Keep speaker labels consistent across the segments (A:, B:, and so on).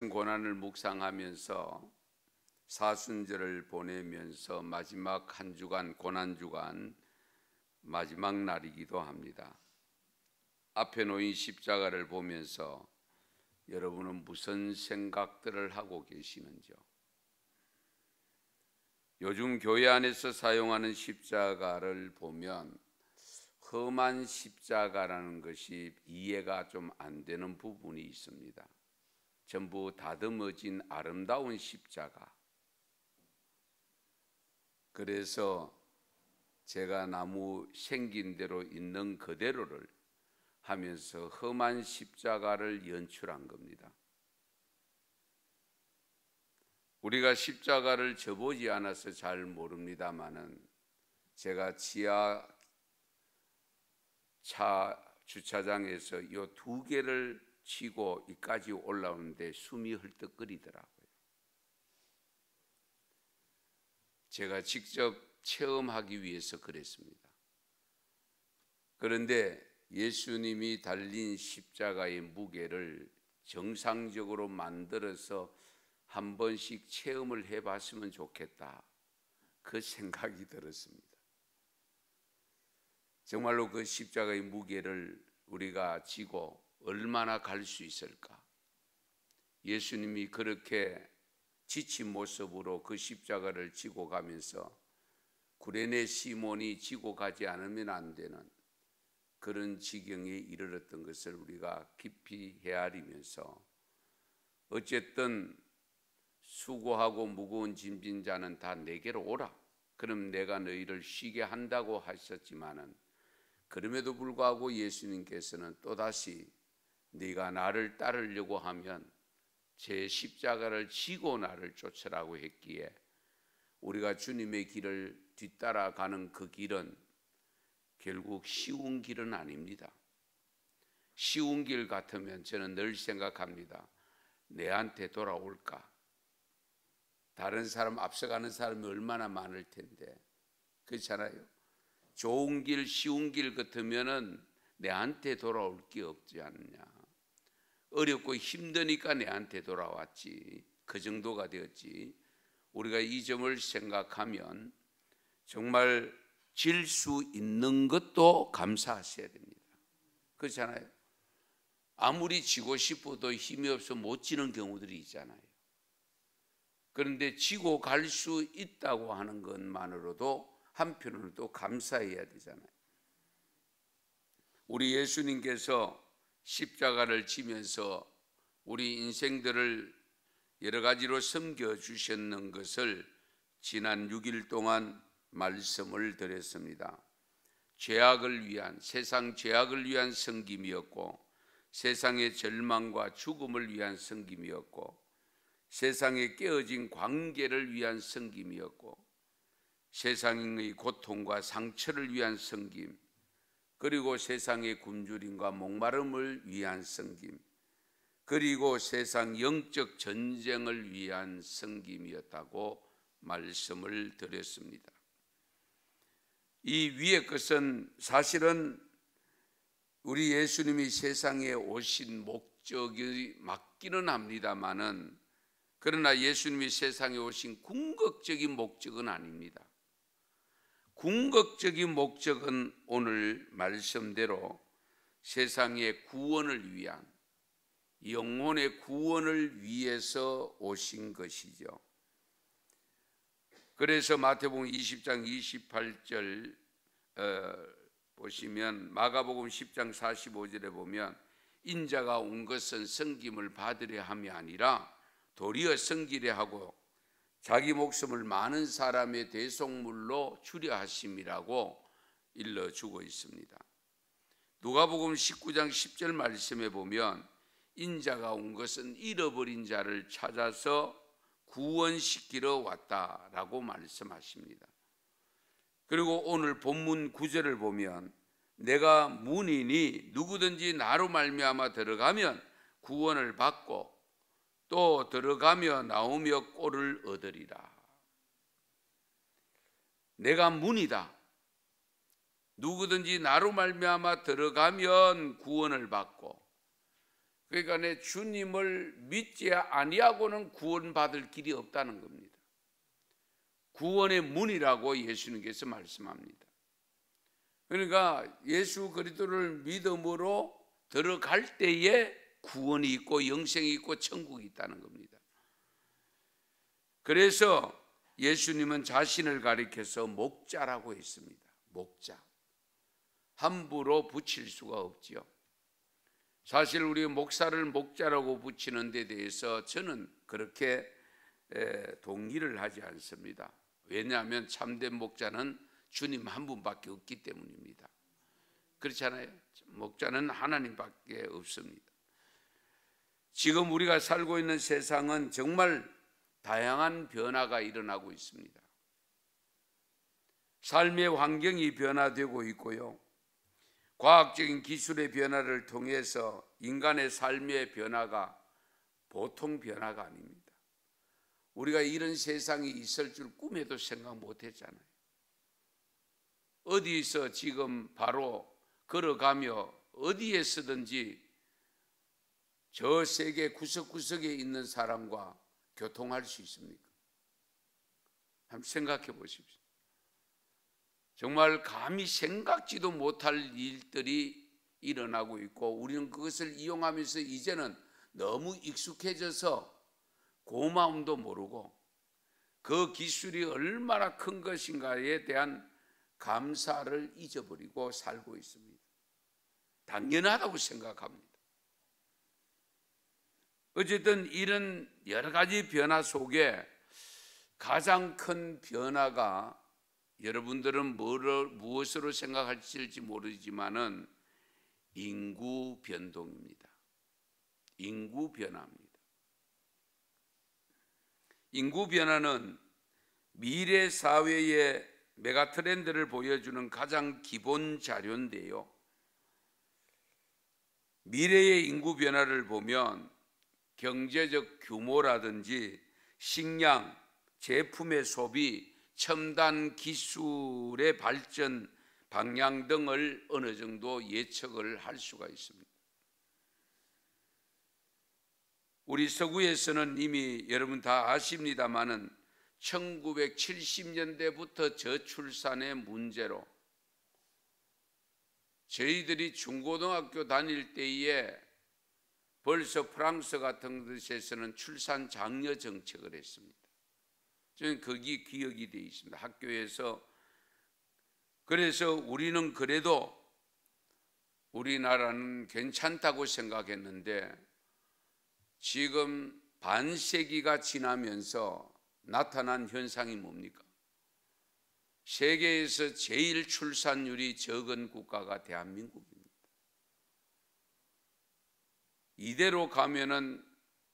A: 말씀 고난을 묵상하면서 사순절을 보내면서 마지막 한 주간 고난주간 마지막 날이기도 합니다. 앞에 놓인 십자가를 보면서 여러분은 무슨 생각들을 하고 계시는지요? 요즘 교회 안에서 사용하는 십자가를 보면 험한 십자가라는 것이 이해가 좀 안 되는 부분이 있습니다. 전부 다듬어진 아름다운 십자가. 그래서 제가 나무 생긴 대로 있는 그대로를 하면서 험한 십자가를 연출한 겁니다. 우리가 십자가를 져보지 않아서 잘 모릅니다마는 제가 지하 차 주차장에서 이 두 개를 치고 이까지 올라오는데 숨이 헐떡거리더라고요. 제가 직접 체험하기 위해서 그랬습니다. 그런데 예수님이 달린 십자가의 무게를 정상적으로 만들어서 한 번씩 체험을 해봤으면 좋겠다, 그 생각이 들었습니다. 정말로 그 십자가의 무게를 우리가 지고 얼마나 갈 수 있을까? 예수님이 그렇게 지친 모습으로 그 십자가를 지고 가면서 구레네 시몬이 지고 가지 않으면 안 되는 그런 지경에 이르렀던 것을 우리가 깊이 헤아리면서, 어쨌든 수고하고 무거운 짐진 자는 다 내게로 오라, 그럼 내가 너희를 쉬게 한다고 하셨지만은, 그럼에도 불구하고 예수님께서는 또다시 네가 나를 따르려고 하면 제 십자가를 지고 나를 쫓으라고 했기에, 우리가 주님의 길을 뒤따라가는 그 길은 결국 쉬운 길은 아닙니다. 쉬운 길 같으면 저는 늘 생각합니다. 내한테 돌아올까? 다른 사람, 앞서가는 사람이 얼마나 많을 텐데, 그렇잖아요. 좋은 길, 쉬운 길 같으면은 내한테 돌아올 게 없지 않느냐. 어렵고 힘드니까 내한테 돌아왔지, 그 정도가 되었지. 우리가 이 점을 생각하면 정말 질 수 있는 것도 감사하셔야 됩니다. 그렇잖아요. 아무리 지고 싶어도 힘이 없어 못 지는 경우들이 있잖아요. 그런데 지고 갈 수 있다고 하는 것만으로도 한편으로는 또 감사해야 되잖아요. 우리 예수님께서 십자가를 지면서 우리 인생들을 여러 가지로 섬겨주셨는 것을 지난 6일 동안 말씀을 드렸습니다. 세상 죄악을 위한 섬김이었고, 세상의 절망과 죽음을 위한 섬김이었고, 세상에 깨어진 관계를 위한 섬김이었고, 세상의 고통과 상처를 위한 섬김, 그리고 세상의 굶주림과 목마름을 위한 섬김, 그리고 세상 영적 전쟁을 위한 섬김이었다고 말씀을 드렸습니다. 이 위의 것은 사실은 우리 예수님이 세상에 오신 목적이 맞기는 합니다마는, 그러나 예수님이 세상에 오신 궁극적인 목적은 아닙니다. 궁극적인 목적은 오늘 말씀대로 세상의 구원을 위한, 영혼의 구원을 위해서 오신 것이죠. 그래서 마태복음 20장 28절 보시면, 마가복음 10장 45절에 보면, 인자가 온 것은 섬김을 받으려 함이 아니라 도리어 섬기려 하고 자기 목숨을 많은 사람의 대속물로 주려 하심이라고 일러주고 있습니다. 누가복음 19장 10절 말씀에 보면, 인자가 온 것은 잃어버린 자를 찾아서 구원시키러 왔다라고 말씀하십니다. 그리고 오늘 본문 9절을 보면, 내가 문이니 누구든지 나로 말미암아 들어가면 구원을 받고 또 들어가며 나오며 꼴을 얻으리라. 내가 문이다. 누구든지 나로 말미암아 들어가면 구원을 받고, 그러니까 내 주님을 믿지 아니하고는 구원받을 길이 없다는 겁니다. 구원의 문이라고 예수님께서 말씀합니다. 그러니까 예수 그리스도를 믿음으로 들어갈 때에 구원이 있고 영생이 있고 천국이 있다는 겁니다. 그래서 예수님은 자신을 가리켜서 목자라고 했습니다. 목자. 함부로 붙일 수가 없지요. 사실 우리 목사를 목자라고 붙이는 데 대해서 저는 그렇게 동의를 하지 않습니다. 왜냐하면 참된 목자는 주님 한 분밖에 없기 때문입니다. 그렇잖아요. 목자는 하나님밖에 없습니다. 지금 우리가 살고 있는 세상은 정말 다양한 변화가 일어나고 있습니다. 삶의 환경이 변화되고 있고요. 과학적인 기술의 변화를 통해서 인간의 삶의 변화가 보통 변화가 아닙니다. 우리가 이런 세상이 있을 줄 꿈에도 생각 못했잖아요. 어디서 지금 바로 걸어가며 어디에서든지 저 세계 구석구석에 있는 사람과 교통할 수 있습니까? 한번 생각해 보십시오. 정말 감히 생각지도 못할 일들이 일어나고 있고 우리는 그것을 이용하면서 이제는 너무 익숙해져서 고마움도 모르고 그 기술이 얼마나 큰 것인가에 대한 감사를 잊어버리고 살고 있습니다. 당연하다고 생각합니다. 어쨌든 이런 여러 가지 변화 속에 가장 큰 변화가 여러분들은 무엇으로 생각하실지 모르지만은 인구 변동입니다. 인구 변화입니다. 인구 변화는 미래 사회의 메가 트렌드를 보여주는 가장 기본 자료인데요. 미래의 인구 변화를 보면 경제적 규모라든지 식량, 제품의 소비, 첨단 기술의 발전 방향 등을 어느 정도 예측을 할 수가 있습니다. 우리 서구에서는 이미 여러분 다 아십니다마는 1970년대부터 저출산의 문제로 저희들이 중고등학교 다닐 때에 벌써 프랑스 같은 곳에서는 출산 장려 정책을 했습니다. 저는 거기 기억이 되어 있습니다. 학교에서. 그래서 우리는 그래도 우리나라는 괜찮다고 생각했는데 지금 반세기가 지나면서 나타난 현상이 뭡니까? 세계에서 제일 출산율이 적은 국가가 대한민국입니다. 이대로 가면은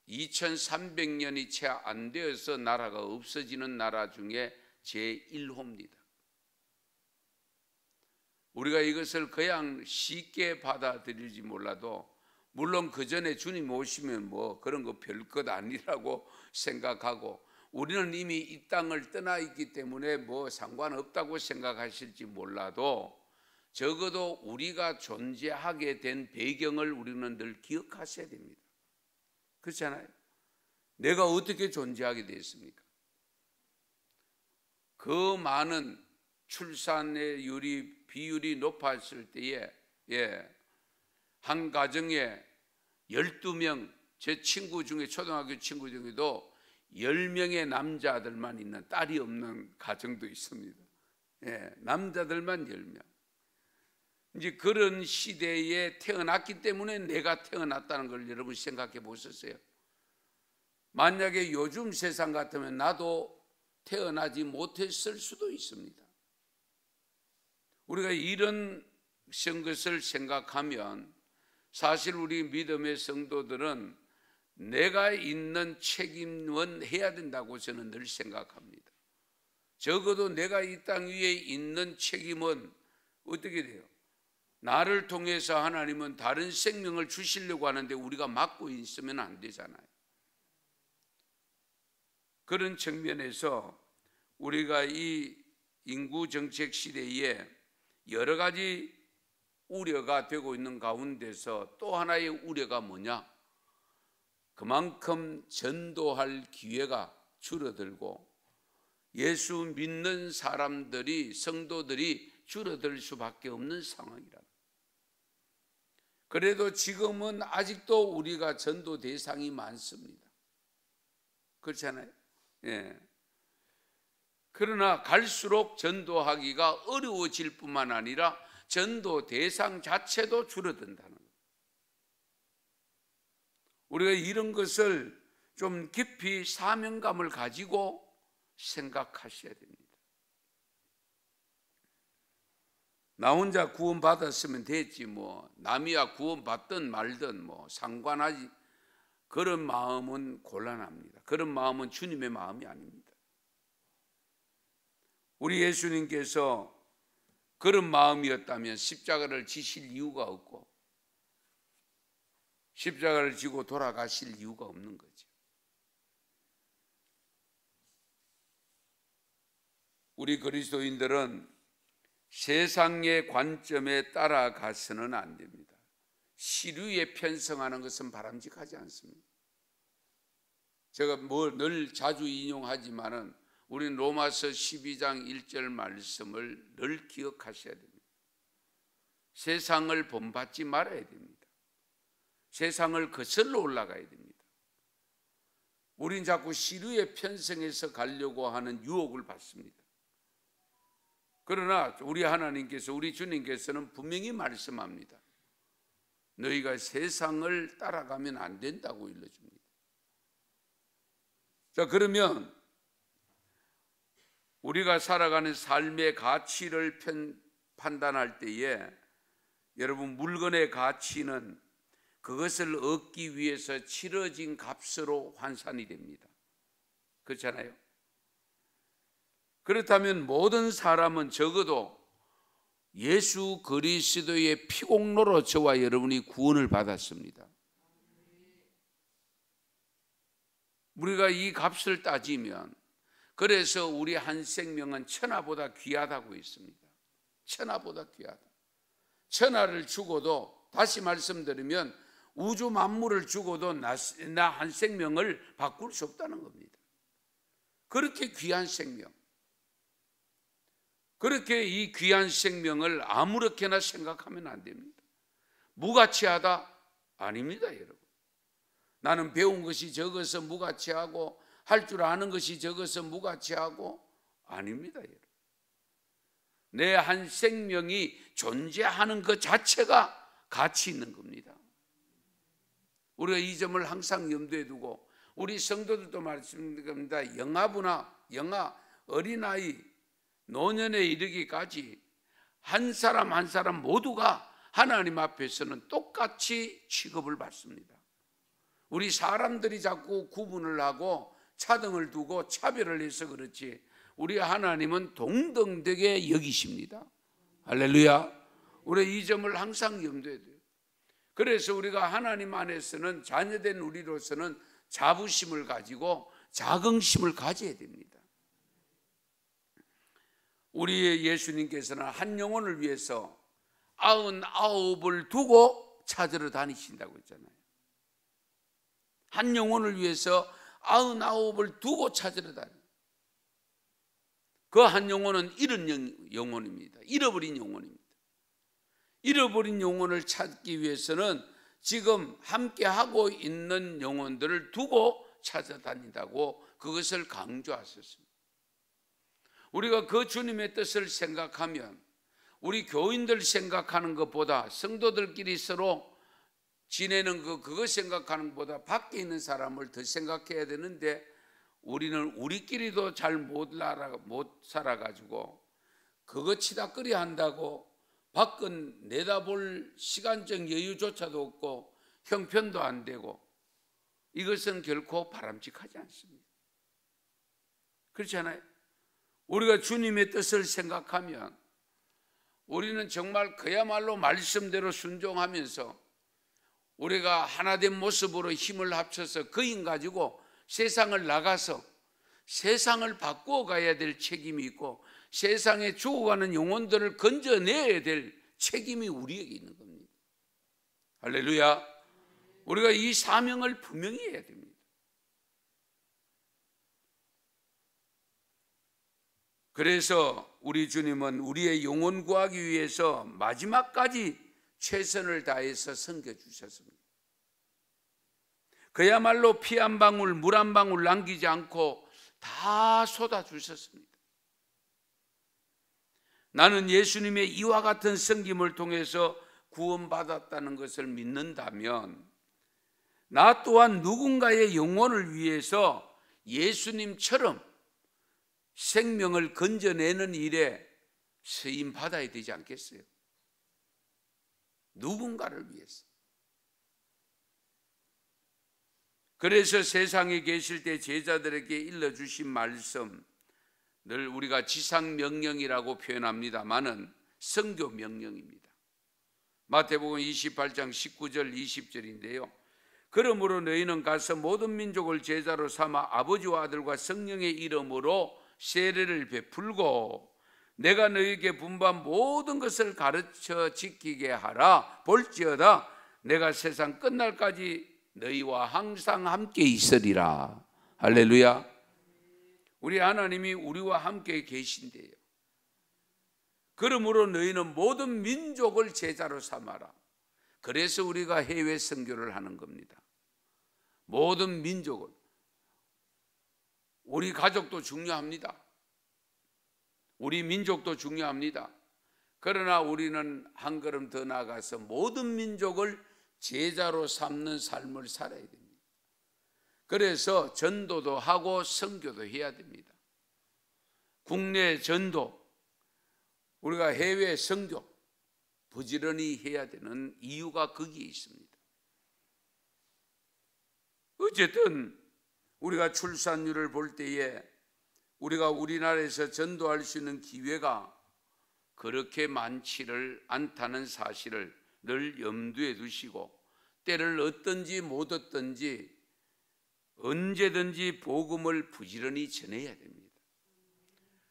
A: 2300년이 채 안 되어서 나라가 없어지는 나라 중에 제1호입니다. 우리가 이것을 그냥 쉽게 받아들이지 몰라도 물론 그 전에 주님 오시면 뭐 그런 거 별것 아니라고 생각하고 우리는 이미 이 땅을 떠나 있기 때문에 뭐 상관없다고 생각하실지 몰라도 적어도 우리가 존재하게 된 배경을 우리는 늘 기억하셔야 됩니다. 그렇잖아요. 내가 어떻게 존재하게 됐습니까? 그 많은 출산의 비율이 높았을 때에 한 가정에 12명, 제 친구 중에 초등학교 친구 중에도 10명의 남자들만 있는 딸이 없는 가정도 있습니다. 남자들만 10명. 이제 그런 시대에 태어났기 때문에 내가 태어났다는 걸 여러분 생각해 보셨어요? 만약에 요즘 세상 같으면 나도 태어나지 못했을 수도 있습니다. 우리가 이런 것을 생각하면 사실 우리 믿음의 성도들은 내가 있는 책임은 해야 된다고 저는 늘 생각합니다. 적어도 내가 이 땅 위에 있는 책임은 어떻게 돼요? 나를 통해서 하나님은 다른 생명을 주시려고 하는데 우리가 막고 있으면 안 되잖아요. 그런 측면에서 우리가 이 인구 정책 시대에 여러 가지 우려가 되고 있는 가운데서 또 하나의 우려가 뭐냐? 그만큼 전도할 기회가 줄어들고 예수 믿는 사람들이, 성도들이 줄어들 수밖에 없는 상황이라. 그래도 지금은 아직도 우리가 전도 대상이 많습니다. 그렇잖아요. 예. 그러나 갈수록 전도하기가 어려워질 뿐만 아니라 전도 대상 자체도 줄어든다는 거예요. 우리가 이런 것을 좀 깊이 사명감을 가지고 생각하셔야 됩니다. 나 혼자 구원 받았으면 됐지 뭐 남이야 구원 받든 말든 뭐 상관하지, 그런 마음은 곤란합니다. 그런 마음은 주님의 마음이 아닙니다. 우리 예수님께서 그런 마음이었다면 십자가를 지실 이유가 없고 십자가를 지고 돌아가실 이유가 없는 거죠. 우리 그리스도인들은 세상의 관점에 따라가서는 안 됩니다. 시류에 편성하는 것은 바람직하지 않습니다. 제가 늘 자주 인용하지만은 우리는 로마서 12장 1절 말씀을 늘 기억하셔야 됩니다. 세상을 본받지 말아야 됩니다. 세상을 거슬러 올라가야 됩니다. 우린 자꾸 시류에 편성해서 가려고 하는 유혹을 받습니다. 그러나 우리 하나님께서, 우리 주님께서는 분명히 말씀합니다. 너희가 세상을 따라가면 안 된다고 일러줍니다. 자, 그러면 우리가 살아가는 삶의 가치를 판단할 때에 여러분, 물건의 가치는 그것을 얻기 위해서 치러진 값으로 환산이 됩니다. 그렇잖아요. 그렇다면 모든 사람은 적어도 예수 그리스도의 피공로로 저와 여러분이 구원을 받았습니다. 우리가 이 값을 따지면, 그래서 우리 한 생명은 천하보다 귀하다고 했습니다. 천하보다 귀하다. 천하를 주고도, 다시 말씀드리면 우주 만물을 주고도 나 한 생명을 바꿀 수 없다는 겁니다. 그렇게 귀한 생명, 그렇게 이 귀한 생명을 아무렇게나 생각하면 안 됩니다. 무가치하다? 아닙니다, 여러분. 나는 배운 것이 적어서 무가치하고 할 줄 아는 것이 적어서 무가치하고 아닙니다, 여러분. 내 한 생명이 존재하는 것 자체가 가치 있는 겁니다. 우리가 이 점을 항상 염두에 두고, 우리 성도들도 말씀드립니다. 영아, 어린아이, 노년에 이르기까지 한 사람 한 사람 모두가 하나님 앞에서는 똑같이 취급을 받습니다. 우리 사람들이 자꾸 구분을 하고 차등을 두고 차별을 해서 그렇지, 우리 하나님은 동등되게 여기십니다. 할렐루야. 우리 이 점을 항상 염두에 둬요. 그래서 우리가 하나님 안에서는, 자녀된 우리로서는 자부심을 가지고 자긍심을 가져야 됩니다. 우리 예수님께서는 한 영혼을 위해서 99을 두고 찾으러 다니신다고 했잖아요. 한 영혼을 위해서 99을 두고 찾으러 다녀요. 그 한 영혼은 잃은 영혼입니다. 잃어버린 영혼입니다. 잃어버린 영혼을 찾기 위해서는 지금 함께하고 있는 영혼들을 두고 찾아다닌다고 그것을 강조하셨습니다. 우리가 그 주님의 뜻을 생각하면, 우리 교인들 생각하는 것보다, 성도들끼리 서로 지내는 그거 생각하는 것보다 밖에 있는 사람을 더 생각해야 되는데, 우리는 우리끼리도 잘 못 살아가지고 그거 치다꺼리 한다고 밖은 내다볼 시간적 여유조차도 없고 형편도 안 되고, 이것은 결코 바람직하지 않습니다. 그렇지 않아요? 우리가 주님의 뜻을 생각하면 우리는 정말 그야말로 말씀대로 순종하면서 우리가 하나된 모습으로 힘을 합쳐서 그 힘 가지고 세상을 나가서 세상을 바꾸어 가야 될 책임이 있고, 세상에 죽어가는 영혼들을 건져내야 될 책임이 우리에게 있는 겁니다. 할렐루야. 우리가 이 사명을 분명히 해야 됩니다. 그래서 우리 주님은 우리의 영혼 구하기 위해서 마지막까지 최선을 다해서 섬겨주셨습니다. 그야말로 피 한 방울, 물 한 방울 남기지 않고 다 쏟아주셨습니다. 나는 예수님의 이와 같은 섬김을 통해서 구원받았다는 것을 믿는다면 나 또한 누군가의 영혼을 위해서 예수님처럼 생명을 건져내는 일에 쓰임 받아야 되지 않겠어요? 누군가를 위해서. 그래서 세상에 계실 때 제자들에게 일러주신 말씀, 늘 우리가 지상명령이라고 표현합니다마는 선교 명령입니다. 마태복음 28장 19절 20절인데요. 그러므로 너희는 가서 모든 민족을 제자로 삼아 아버지와 아들과 성령의 이름으로 세례를 베풀고 내가 너희에게 분부한 모든 것을 가르쳐 지키게 하라. 볼지어다 내가 세상 끝날까지 너희와 항상 함께 있으리라. 할렐루야. 우리 하나님이 우리와 함께 계신대요. 그러므로 너희는 모든 민족을 제자로 삼아라. 그래서 우리가 해외 선교를 하는 겁니다. 모든 민족을. 우리 가족도 중요합니다. 우리 민족도 중요합니다. 그러나 우리는 한 걸음 더 나아가서 모든 민족을 제자로 삼는 삶을 살아야 됩니다. 그래서 전도도 하고 선교도 해야 됩니다. 국내 전도, 우리가 해외 선교 부지런히 해야 되는 이유가 거기에 있습니다. 어쨌든 우리가 출산율을 볼 때에 우리가 우리나라에서 전도할 수 있는 기회가 그렇게 많지를 않다는 사실을 늘 염두에 두시고 때를 얻든지 못 얻든지 언제든지 복음을 부지런히 전해야 됩니다.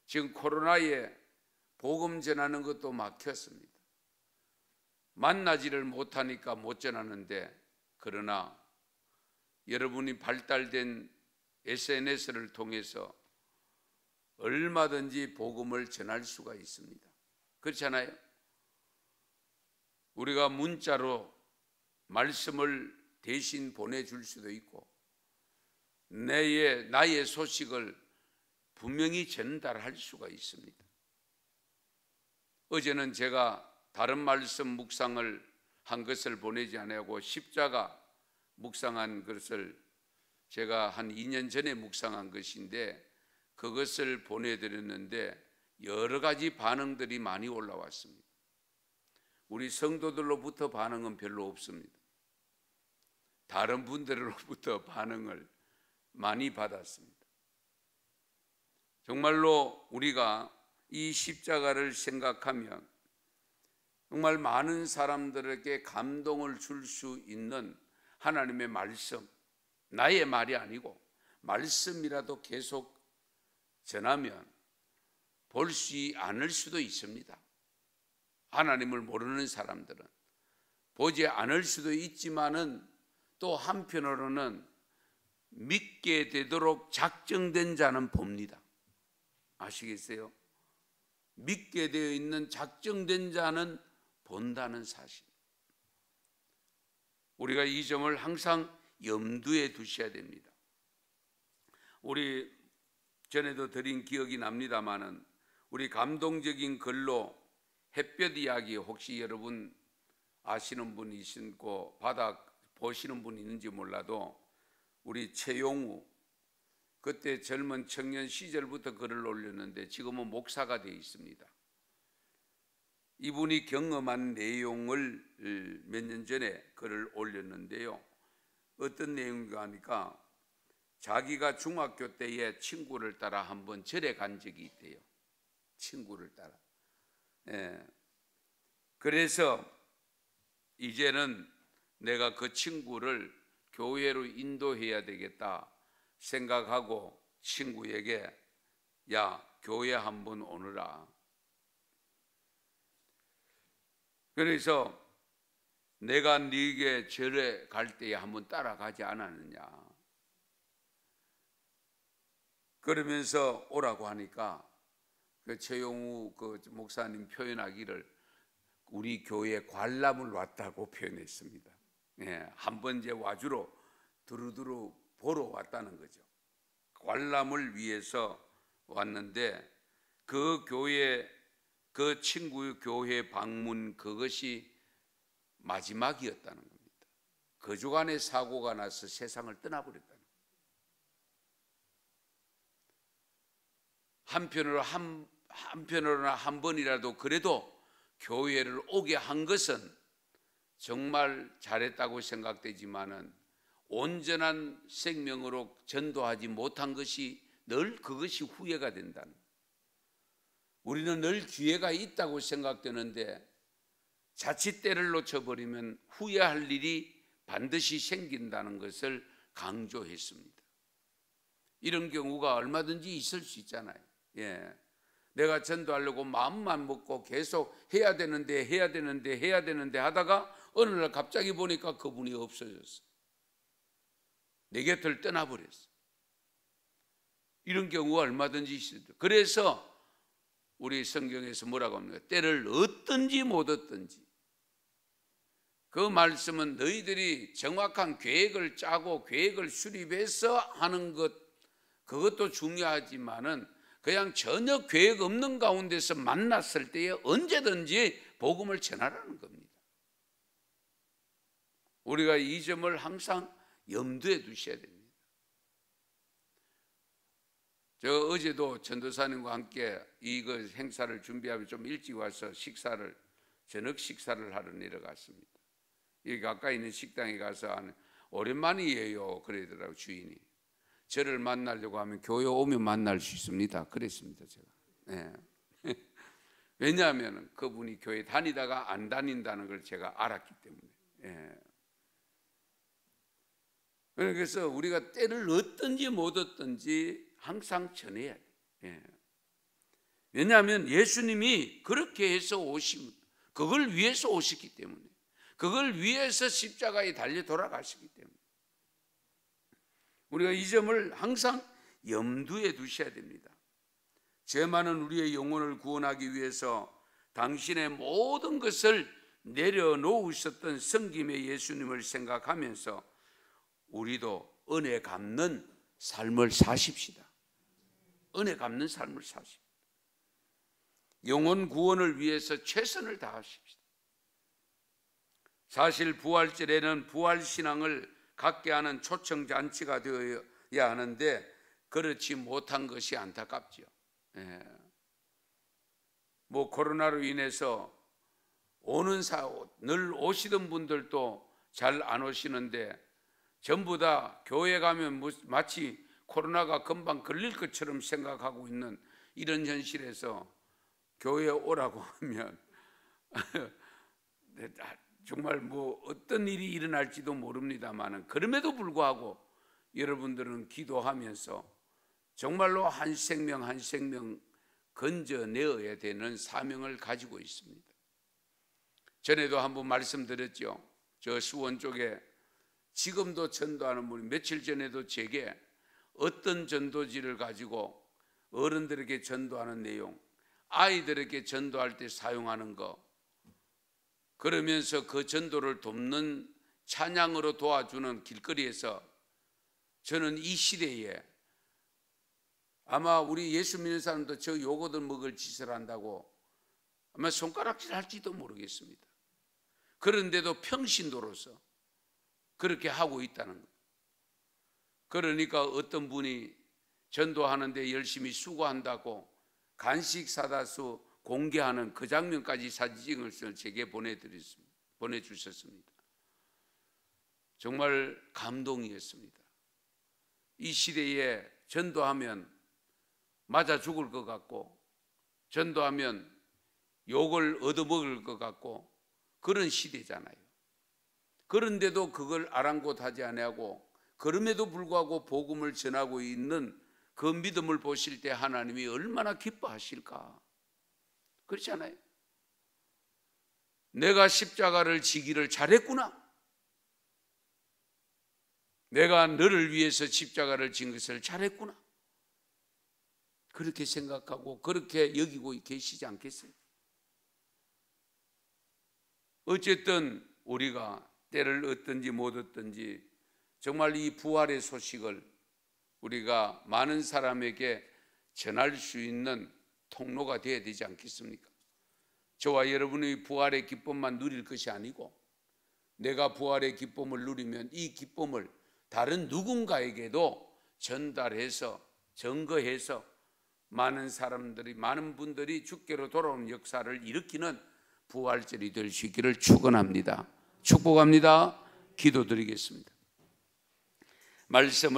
A: 지금 코로나에 복음 전하는 것도 막혔습니다. 만나지를 못하니까 못 전하는데, 그러나 여러분이 발달된 SNS를 통해서 얼마든지 복음을 전할 수가 있습니다. 그렇잖아요? 우리가 문자로 말씀을 대신 보내줄 수도 있고 나의 소식을 분명히 전달할 수가 있습니다. 어제는 제가 다른 말씀 묵상을 한 것을 보내지 않고 십자가 묵상한 것을 제가 한 2년 전에 묵상한 것인데 그것을 보내드렸는데 여러 가지 반응들이 많이 올라왔습니다. 우리 성도들로부터 반응은 별로 없습니다. 다른 분들로부터 반응을 많이 받았습니다. 정말로 우리가 이 십자가를 생각하면 정말 많은 사람들에게 감동을 줄 수 있는 하나님의 말씀, 나의 말이 아니고 말씀이라도 계속 전하면 보지 않을 수도 있습니다. 하나님을 모르는 사람들은 보지 않을 수도 있지만은 또 한편으로는 믿게 되도록 작정된 자는 봅니다. 아시겠어요? 믿게 되어 있는 작정된 자는 본다는 사실. 우리가 이 점을 항상 염두에 두셔야 됩니다. 우리 전에도 드린 기억이 납니다마는 우리 감동적인 글로 햇볕 이야기 혹시 여러분 아시는 분이 있고 받아 보시는 분이 있는지 몰라도 우리 최용우 그때 젊은 청년 시절부터 글을 올렸는데 지금은 목사가 되어 있습니다. 이분이 경험한 내용을 몇 년 전에 글을 올렸는데요. 어떤 내용인가 하니까 자기가 중학교 때에 친구를 따라 한번 절에 간 적이 있대요. 친구를 따라. 그래서 이제는 내가 그 친구를 교회로 인도해야 되겠다 생각하고 친구에게 야, 교회 한번 오너라. 그래서 내가 네게 절에 갈 때에 한번 따라가지 않았느냐. 그러면서 오라고 하니까 그 최용우 그 목사님 표현하기를 우리 교회 관람을 왔다고 표현했습니다. 예, 한번 이제 와주러 두루두루 보러 왔다는 거죠. 관람을 위해서 왔는데 그 교회, 그 친구 교회 방문 그것이 마지막이었다는 겁니다. 그 주간에 사고가 나서 세상을 떠나버렸다는 겁니다. 한편으로나 한 번이라도 그래도 교회를 오게 한 것은 정말 잘했다고 생각되지만은 온전한 생명으로 전도하지 못한 것이 늘 그것이 후회가 된다는 거예요. 우리는 늘 기회가 있다고 생각되는데 자칫 때를 놓쳐버리면 후회할 일이 반드시 생긴다는 것을 강조했습니다. 이런 경우가 얼마든지 있을 수 있잖아요. 예. 내가 전도하려고 마음만 먹고 계속 해야 되는데 하다가 어느 날 갑자기 보니까 그분이 없어졌어. 내 곁을 떠나버렸어. 이런 경우가 얼마든지 있습니다. 그래서 우리 성경에서 뭐라고 합니까? 때를 얻든지 못 얻든지. 그 말씀은 너희들이 정확한 계획을 짜고 계획을 수립해서 하는 것, 그것도 중요하지만은 그냥 전혀 계획 없는 가운데서 만났을 때에 언제든지 복음을 전하라는 겁니다. 우리가 이 점을 항상 염두에 두셔야 됩니다. 저 어제도 전도사님과 함께 이거 행사를 준비하면 좀 일찍 와서 저녁 식사를 하러 내려갔습니다. 여기 가까이 있는 식당에 가서 오랜만이에요 그러더라고요. 주인이 저를 만나려고 하면 교회 오면 만날 수 있습니다 그랬습니다. 제가. 네. 왜냐하면 그분이 교회 다니다가 안 다닌다는 걸 제가 알았기 때문에. 네. 그래서 우리가 때를 얻든지 못 얻든지 항상 전해야 돼요. 예. 왜냐하면 예수님이 그렇게 해서 그걸 위해서 오셨기 때문에, 그걸 위해서 십자가에 달려 돌아가시기 때문에 우리가 이 점을 항상 염두에 두셔야 됩니다. 죄 많은 우리의 영혼을 구원하기 위해서 당신의 모든 것을 내려놓으셨던 성김의 예수님을 생각하면서 우리도 은혜 갚는 삶을 사십시다. 은혜 갚는 삶을 사십시다. 영혼 구원을 위해서 최선을 다하십시다. 사실 부활절에는 부활신앙을 갖게 하는 초청잔치가 되어야 하는데 그렇지 못한 것이 안타깝죠. 예. 뭐 코로나로 인해서 늘 오시던 분들도 잘 안 오시는데 전부 다 교회 가면 마치 코로나가 금방 걸릴 것처럼 생각하고 있는 이런 현실에서 교회에 오라고 하면 정말 뭐 어떤 일이 일어날지도 모릅니다만 그럼에도 불구하고 여러분들은 기도하면서 정말로 한 생명 한 생명 건져내어야 되는 사명을 가지고 있습니다. 전에도 한번 말씀드렸죠. 저 수원 쪽에 지금도 전도하는 분이 며칠 전에도 제게 어떤 전도지를 가지고 어른들에게 전도하는 내용, 아이들에게 전도할 때 사용하는 거, 그러면서 그 전도를 돕는 찬양으로 도와주는 길거리에서 저는 이 시대에 아마 우리 예수 믿는 사람도 저 요거들 먹을 짓을 한다고 아마 손가락질 할지도 모르겠습니다. 그런데도 평신도로서 그렇게 하고 있다는 거예요. 그러니까 어떤 분이 전도하는데 열심히 수고한다고 간식 사다 공개하는 그 장면까지 사진을 제게 보내주셨습니다. 정말 감동이었습니다. 이 시대에 전도하면 맞아 죽을 것 같고 전도하면 욕을 얻어먹을 것 같고 그런 시대잖아요. 그런데도 그걸 아랑곳하지 아니하고 그럼에도 불구하고 복음을 전하고 있는 그 믿음을 보실 때 하나님이 얼마나 기뻐하실까. 그렇지 않아요? 내가 십자가를 지기를 잘했구나. 내가 너를 위해서 십자가를 진 것을 잘했구나. 그렇게 생각하고 그렇게 여기고 계시지 않겠어요? 어쨌든 우리가 때를 얻든지 못 얻든지 정말 이 부활의 소식을 우리가 많은 사람에게 전할 수 있는 통로가 되어야 되지 않겠습니까? 저와 여러분의 부활의 기쁨만 누릴 것이 아니고 내가 부활의 기쁨을 누리면 이 기쁨을 다른 누군가에게도 전달해서 증거해서 많은 사람들이, 많은 분들이 주께로 돌아오는 역사를 일으키는 부활절이 될 수 있기를 축원합니다. 축복합니다. 기도드리겠습니다. 말씀을